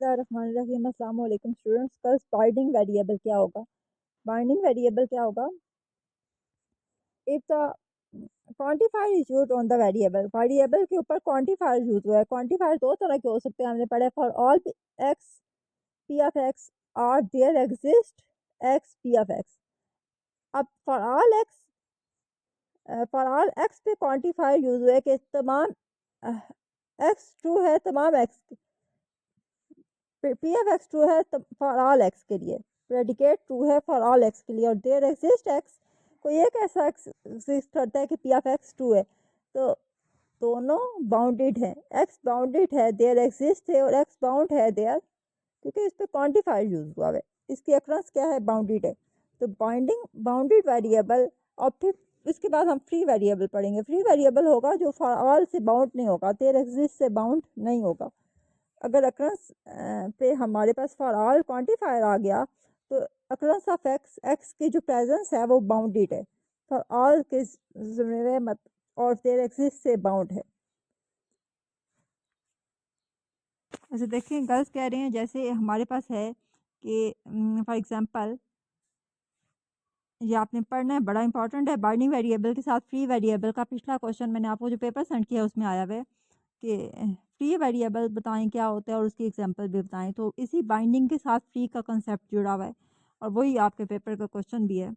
बिस्मिल्लाहिर्रहमानिर्रहीम। अस्सलाम वालेकुम स्टूडेंट्स। कल बाइंडिंग वेरिएबल क्या होगा? बाइंडिंग वेरिएबल क्या होगा? If the quantifier is used on the variable, variable के ऊपर क्वांटिफायर यूज हुआ है। क्वांटिफायर दो तरह के हो सकते हैं, हमने पढ़ा। For all x P of x or there exist x P of x. अब फॉर ऑल एक्स पे क्वांटिफायर यूज हुआ है कि तमाम एक्स ट्रू है, तमाम x P F x true है फॉर ऑल एक्स के लिए, प्रेडिकेट ट्रू है फॉर ऑल एक्स के लिए, और देयर एग्जिस्ट एक्स, कोई एक ऐसा एक्स एग्जिस्ट करता है कि पी एफ एक्स ट्रू है, तो दोनों बाउंडेड हैं। एक्स बाउंडेड है, देयर एग्जिस्ट है, और एक्स बाउंड है देयर, क्योंकि इस पर क्वान्टिफायर यूज हुआ है। इसकी अक्रंस क्या है? बाउंडेड है। तो बाइंडिंग बाउंडेड वेरिएबल। और फिर इसके बाद हम फ्री वेरिएबल पढ़ेंगे। फ्री वेरिएबल होगा जो फॉर ऑल से बाउंड नहीं होगा, देयर एग्जिस्ट से बाउंड नहीं होगा। अगर अक्रंस पे हमारे पास फॉर ऑल क्वांटिफायर आ गया तो अक्रंस ऑफ एक्स, एक्स की जो प्रेजेंस है वो बाउंडेड है, फॉर ऑल के ज़रिए मत, और देयर एग्जिस्ट से बाउंड है। ऐसे देखिए गर्ल्स कह रहे हैं, जैसे हमारे पास है कि फॉर एग्जांपल ये आपने पढ़ना है, बड़ा इंपॉर्टेंट है। बाइंडिंग वेरिएबल के साथ फ्री वेरिएबल का पिछला क्वेश्चन मैंने आपको जो पेपर सेंड किया उसमें आया हुआ है कि फ्री वेरिएबल बताएं क्या होता है और उसकी एग्जांपल भी बताएं। तो इसी बाइंडिंग के साथ फ्री का कंसेप्ट जुड़ा हुआ है और वही आपके पेपर का क्वेश्चन भी है।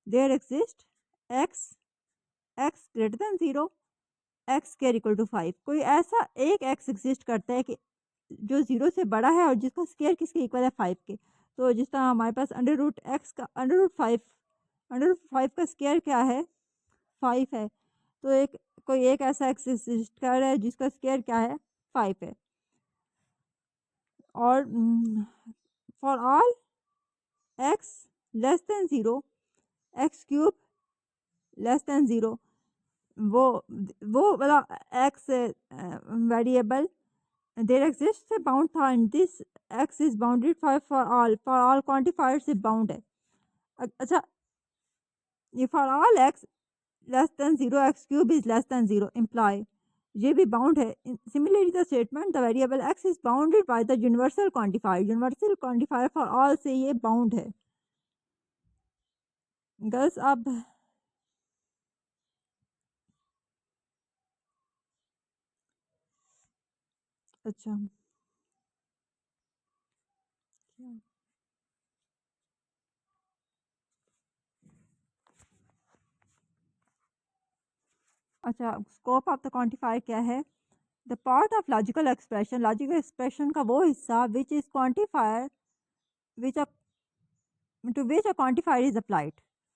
There exist x, x greater than 0, x square equal to 5। कोई ऐसा एक एक्स एग्जिस्ट करता है कि जो 0 से बड़ा है और जिसका स्क्वायर किसके इक्वल है? 5 के। तो जिस तरह हमारे पास अंडर रूट एक्स का अंडर रूट 5, अंडर रूट 5 का स्क्वायर क्या है? 5 है। तो एक कोई एक ऐसा एक्स एग्जिस्ट कर रहा है जिसका स्क्वायर क्या है? 5 है। और for all x less than 0, x cube less than 0, वो वाला एक्स वेरिएबल देयर एग्जिस्ट से बाउंड था, and this x is bounded for all quantifier से बाउंड है। अच्छा, ये for all x less than 0, x cube is less than 0 imply ये भी बाउंड है। Similarly the statement the variable x is bounded by the universal quantifier, universal quantifier for all से ये bound है। गर्ल्स अब अच्छा अच्छा स्कोप ऑफ द क्वांटिफायर क्या है? The part of logical expression, logical expression का वो हिस्सा which is quantifier which to which a quantifier is applied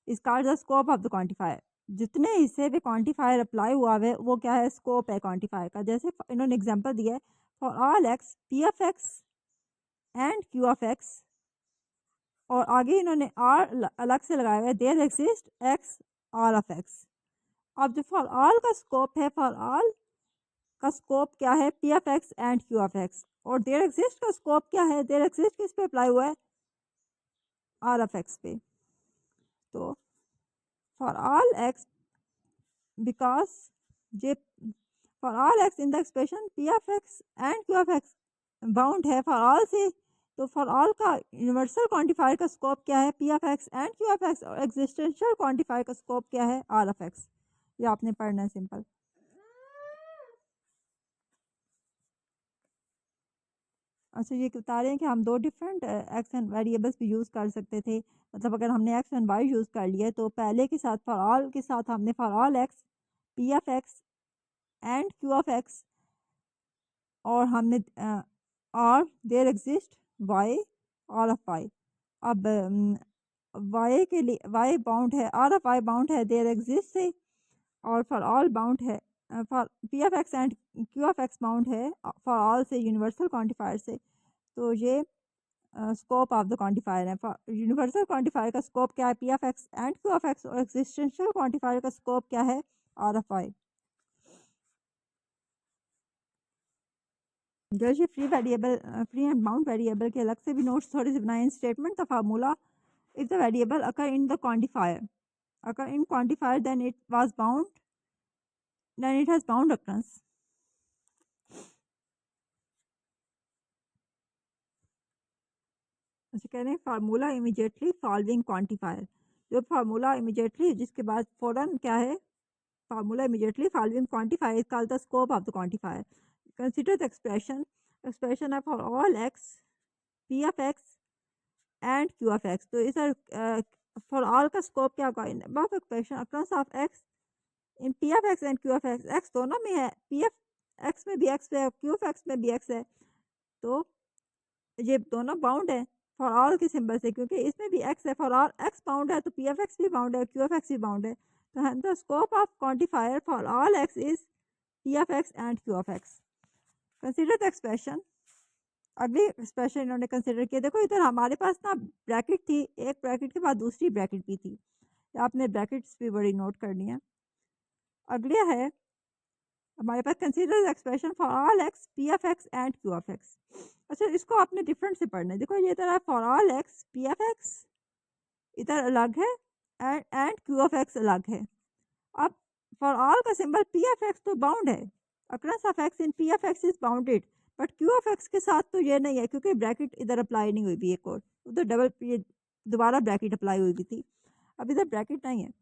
is called the scope of the quantifier. जितने हिस्से पे क्वांटिफायर अप्लाई हुआ है वो क्या है? स्कोप है क्वांटिफायर का। जैसे इन्होंने एग्जांपल दिया है, for all x P of x and Q of x, और आगे इन्होंने आर अलग से लगाया हुआ है, there exist x R of x. अब जो फॉर ऑल का स्कोप है, फॉर ऑल का स्कोप क्या है? P of x and Q of x. और देयर एग्जिस्ट का स्कोप क्या है? देयर एग्जिस्ट किस पे अप्लाई हुआ है? आर ऑफ एक्स पे। तो for all x, because J for all x in the expression P of x and Q of x bound है फॉर ऑल से, तो फॉर ऑल का यूनिवर्सल क्वांटिफायर का स्कोप क्या है? P of x and Q of x. और existential quantifier का scope क्या है? R of x. ये आपने पढ़ना है सिंपल। अच्छा, ये बता रहे हैं कि हम दो डिफरेंट एक्स एंड वेरिएबल्स भी यूज़ कर सकते थे। मतलब अगर हमने एक्स एंड वाई यूज़ कर लिया तो पहले के साथ फॉर ऑल के साथ हमने for all x P of x and Q of x, और हमने और there exist y R of y. अब वाई के लिए वाई बाउंड है, आर ऑफ वाई बाउंड है देयर एग्जिस्ट से, और फॉर ऑल बाउंड है, for P of x and Q of x bound है फॉर ऑल से, यूनिवर्सल क्वांटिफायर से। तो ये स्कोप ऑफ द क्वांटिफायर है। यूनिवर्सल क्वांटिफायर का स्कोप क्या है? P of x and Q of x. और एक्सिस्टेंशियल क्वांटिफायर का स्कोप क्या है? R of y. जो ये free variable, free and bound variable के अलग से भी नोट्स थोड़े से बनाए। Statement the formula if the variable occur in the quantifier, occur in quantifier then it was bound, then it has bound occurrence. अच्छा कह रहे हैं फार्मूला इमीडिएटली सॉल्विंग क्वांटिफायर, जो फार्मूला इमीडिएटली जिसके बाद फ़ौरन क्या है, formula immediately solving quantifier is called the scope of the quantifier. Consider the expression है for all x P of x and Q of X. तो इस फॉर ऑल का स्कोप क्या होगा, in above expression across of X in P of x and Q of X, X दोनों में है, P F x में भी एक्स है क्यू ऑफ एक्स में भी एक्स है, तो ये दोनों बाउंड है फॉर ऑल के सिंबल से, क्योंकि इसमें भी एक्स है, फॉर ऑल एक्स बाउंड है तो पी एफ एक्स भी बाउंड है, क्यू एफ एक्स भी बाउंड है। तो the scope of quantifier for all x is P F X and Q of x. Consider the expression, अगली expression इन्होंने consider किया। देखो इधर हमारे पास ना ब्रैकेट थी, एक ब्रैकेट के बाद दूसरी ब्रैकेट भी थी, आपने ब्रैकेट्स भी बड़ी नोट करनी है। अगले है हमारे पास consider expression for all x P F X and Q of X. अच्छा इसको आपने डिफरेंट से पढ़ना है। देखो ये इधर है for all x P F x इधर अलग है एंड क्यू एफ एक्स अलग है। अब फॉर ऑल का सिंबल पी एफ एक्स तो बाउंड है, occurrence of X in P F x is bounded, but Q of x के साथ तो ये नहीं है क्योंकि ब्रैकेट इधर अप्लाई नहीं हुई भी, एक और उधर डबल ये दोबारा ब्रैकेट अप्लाई हुई भी थी, अब इधर ब्रैकेट नहीं है।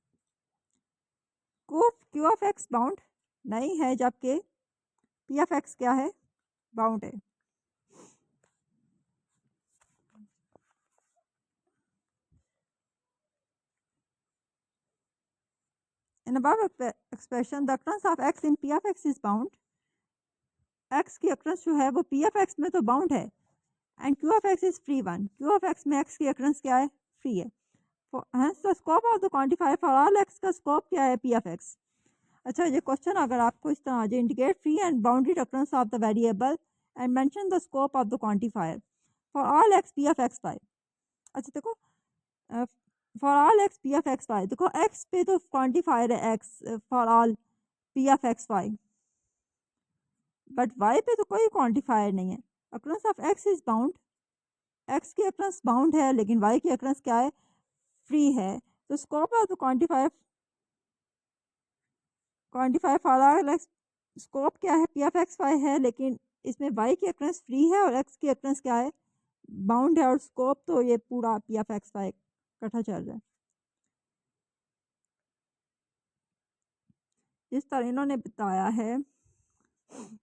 क्यू एफ एक्स बाउंड नहीं है जबकि पी एफ एक्स क्या है, बाउंड है। In above expression, the occurrence of x in p of x is bound. x की occurrence जो है वो p of x में तो bound है, and q of x is free one. q of x में x की occurrence क्या है, free है। Hence the scope of the quantifier for all x का scope क्या है, p of x। अच्छा ये क्वेश्चन अगर आपको इस तरह जो indicate free and bounded occurrence of the variable and mention the scope of the quantifier for all x p of x y। अच्छा देखो for all x P of x y, देखो एक्स पे तो क्वांटिफायर है x for all P of x y, but y पे तो कोई quantifier नहीं है। Occurrence of x is bound, x की अक्रंस बाउंड है लेकिन वाई की अक्रंस क्या है, फ्री है। तो scope of the quantifier for all x, scope क्या है, पी ऑफ एक्स वाई है लेकिन इसमें वाई की अक्रंस फ्री है और एक्स की अक्रंस क्या है, बाउंड है, और स्कोप तो ये पूरा पी ऑफ एक्स वाई इकट्ठा चल रहा है। जिस तरह इन्होंने बताया है